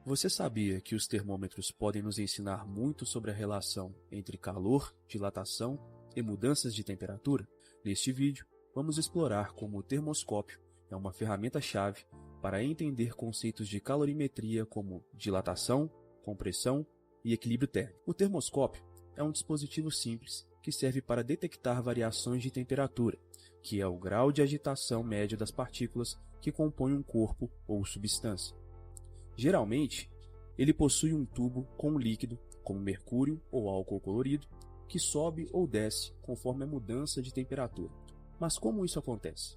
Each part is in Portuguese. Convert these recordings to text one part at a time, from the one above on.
Você sabia que os termômetros podem nos ensinar muito sobre a relação entre calor, dilatação e mudanças de temperatura? Neste vídeo, vamos explorar como o termoscópio é uma ferramenta-chave para entender conceitos de calorimetria como dilatação, compressão e equilíbrio térmico. O termoscópio é um dispositivo simples que serve para detectar variações de temperatura, que é o grau de agitação médio das partículas que compõem um corpo ou substância. Geralmente, ele possui um tubo com um líquido, como mercúrio ou álcool colorido, que sobe ou desce conforme a mudança de temperatura. Mas como isso acontece?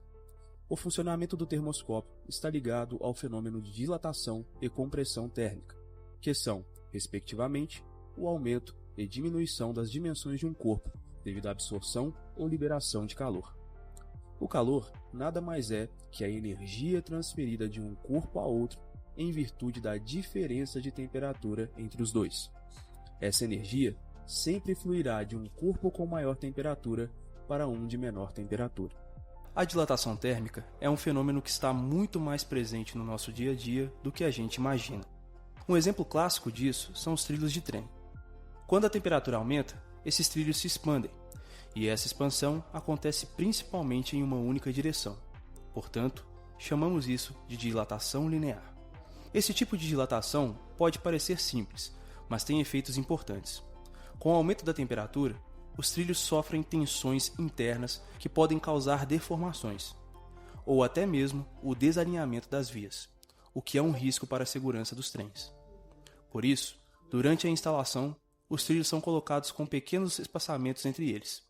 O funcionamento do termoscópio está ligado ao fenômeno de dilatação e compressão térmica, que são, respectivamente, o aumento e diminuição das dimensões de um corpo devido à absorção ou liberação de calor. O calor nada mais é que a energia transferida de um corpo a outro em virtude da diferença de temperatura entre os dois. Essa energia sempre fluirá de um corpo com maior temperatura para um de menor temperatura. A dilatação térmica é um fenômeno que está muito mais presente no nosso dia a dia do que a gente imagina. Um exemplo clássico disso são os trilhos de trem. Quando a temperatura aumenta, esses trilhos se expandem, e essa expansão acontece principalmente em uma única direção. Portanto, chamamos isso de dilatação linear. Esse tipo de dilatação pode parecer simples, mas tem efeitos importantes. Com o aumento da temperatura, os trilhos sofrem tensões internas que podem causar deformações, ou até mesmo o desalinhamento das vias, o que é um risco para a segurança dos trens. Por isso, durante a instalação, os trilhos são colocados com pequenos espaçamentos entre eles.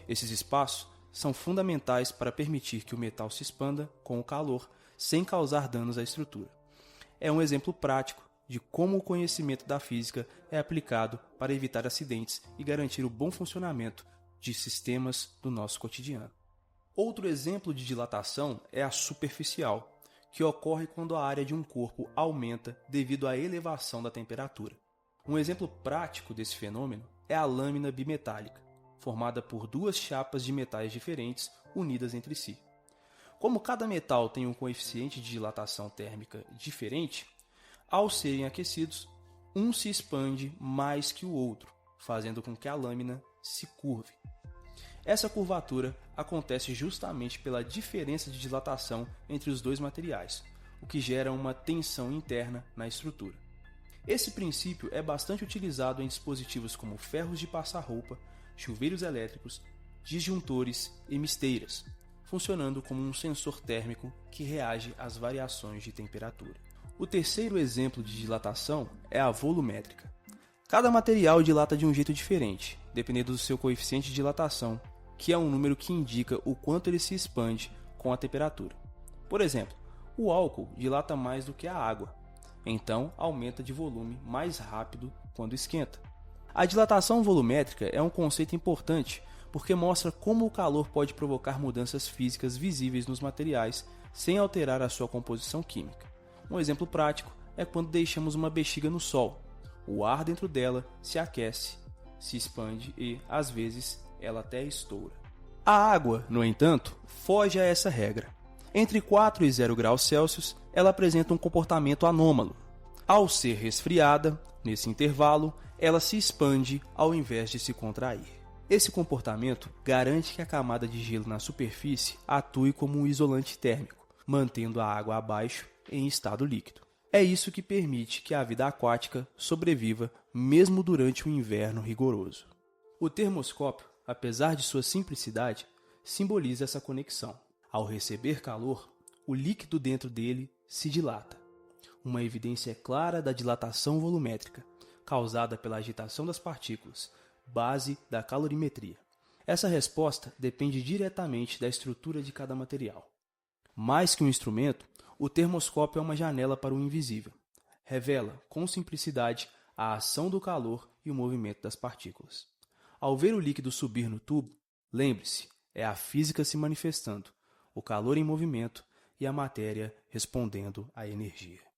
Esses espaços são fundamentais para permitir que o metal se expanda com o calor sem causar danos à estrutura. É um exemplo prático de como o conhecimento da física é aplicado para evitar acidentes e garantir o bom funcionamento de sistemas do nosso cotidiano. Outro exemplo de dilatação é a superficial, que ocorre quando a área de um corpo aumenta devido à elevação da temperatura. Um exemplo prático desse fenômeno é a lâmina bimetálica, formada por duas chapas de metais diferentes unidas entre si. Como cada metal tem um coeficiente de dilatação térmica diferente, ao serem aquecidos, um se expande mais que o outro, fazendo com que a lâmina se curve. Essa curvatura acontece justamente pela diferença de dilatação entre os dois materiais, o que gera uma tensão interna na estrutura. Esse princípio é bastante utilizado em dispositivos como ferros de passar roupa, chuveiros elétricos, disjuntores e misteiras, funcionando como um sensor térmico que reage às variações de temperatura. O terceiro exemplo de dilatação é a volumétrica. Cada material dilata de um jeito diferente, dependendo do seu coeficiente de dilatação, que é um número que indica o quanto ele se expande com a temperatura. Por exemplo, o álcool dilata mais do que a água, então aumenta de volume mais rápido quando esquenta. A dilatação volumétrica é um conceito importante porque mostra como o calor pode provocar mudanças físicas visíveis nos materiais sem alterar a sua composição química. Um exemplo prático é quando deixamos uma bexiga no sol. O ar dentro dela se aquece, se expande e, às vezes, ela até estoura. A água, no entanto, foge a essa regra. Entre 4 e 0 graus Celsius, ela apresenta um comportamento anômalo. Ao ser resfriada, nesse intervalo, ela se expande ao invés de se contrair. Esse comportamento garante que a camada de gelo na superfície atue como um isolante térmico, mantendo a água abaixo em estado líquido. É isso que permite que a vida aquática sobreviva mesmo durante o inverno rigoroso. O termoscópio, apesar de sua simplicidade, simboliza essa conexão. Ao receber calor, o líquido dentro dele se dilata. Uma evidência clara da dilatação volumétrica, causada pela agitação das partículas, base da calorimetria. Essa resposta depende diretamente da estrutura de cada material. Mais que um instrumento, o termoscópio é uma janela para o invisível. Revela, com simplicidade, a ação do calor e o movimento das partículas. Ao ver o líquido subir no tubo, lembre-se, é a física se manifestando, o calor em movimento e a matéria respondendo à energia.